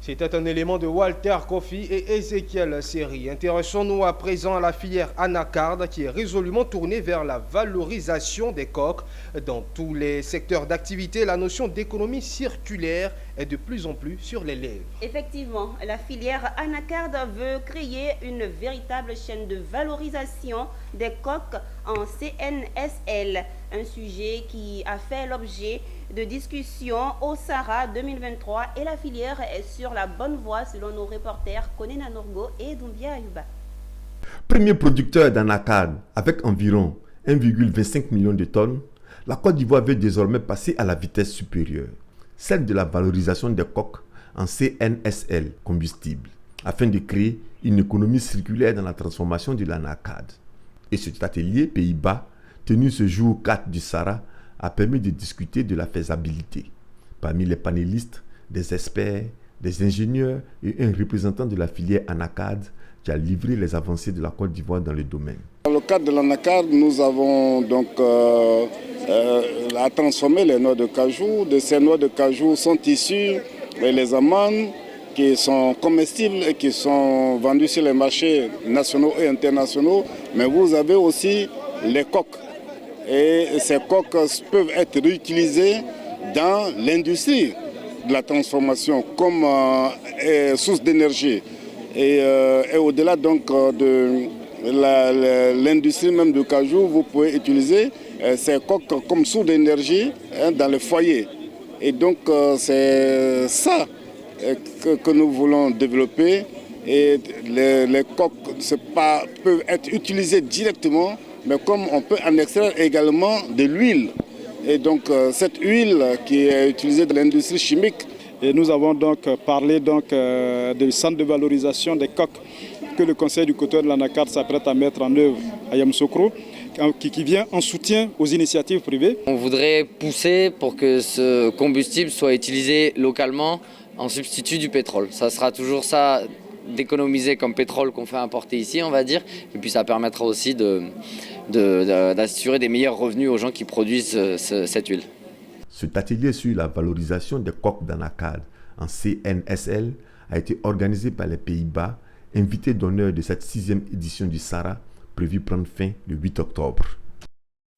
C'était un élément de Walter Kofi et Ezekiel Seri. Intéressons-nous à présent à la filière anacarde qui est résolument tournée vers la valorisation des coques. Dans tous les secteurs d'activité, la notion d'économie circulaire est de plus en plus sur les lèvres. Effectivement, la filière anacarde veut créer une véritable chaîne de valorisation des coques en CNSL, un sujet qui a fait l'objet de discussions au Sahara 2023 et la filière est sur la bonne voie selon nos reporters Konena Norgo et Doumbia Ayuba. Premier producteur d'anacarde avec environ 1,25 million de tonnes, la Côte d'Ivoire veut désormais passer à la vitesse supérieure, celle de la valorisation des coques en CNSL combustible, afin de créer une économie circulaire dans la transformation de l'anacarde. Et cet atelier Pays-Bas, tenu ce jour 4 du Sahara, a permis de discuter de la faisabilité. Parmi les panélistes, des experts, des ingénieurs et un représentant de la filière anacarde qui a livré les avancées de la Côte d'Ivoire dans le domaine. Dans le cadre de l'anacarde, nous avons donc à transformer les noix de cajou. De ces noix de cajou sont issues les amandes qui sont comestibles et qui sont vendues sur les marchés nationaux et internationaux. Mais vous avez aussi les coques. Et ces coques peuvent être réutilisées dans l'industrie de la transformation comme source d'énergie. Et au-delà donc de l'industrie même du cajou, vous pouvez utiliser ces coques comme source d'énergie dans le foyer. Et donc c'est ça que nous voulons développer. Et les coques peuvent être utilisées directement, mais comme on peut en extraire également de l'huile. Et donc cette huile qui est utilisée dans l'industrie chimique. Et nous avons donc parlé du centre de valorisation des coques que le Conseil du coton de l'anacarde s'apprête à mettre en œuvre à Yamoussoukro, qui vient en soutien aux initiatives privées. On voudrait pousser pour que ce combustible soit utilisé localement en substitut du pétrole. Ça sera toujours ça, d'économiser comme pétrole qu'on fait importer ici, on va dire. Et puis ça permettra aussi d'assurer des meilleurs revenus aux gens qui produisent cette huile. Cet atelier sur la valorisation des coques d'anacarde en CNSL a été organisé par les Pays-Bas, invités d'honneur de cette 6e édition du Sahara, prévue prendre fin le 8 octobre.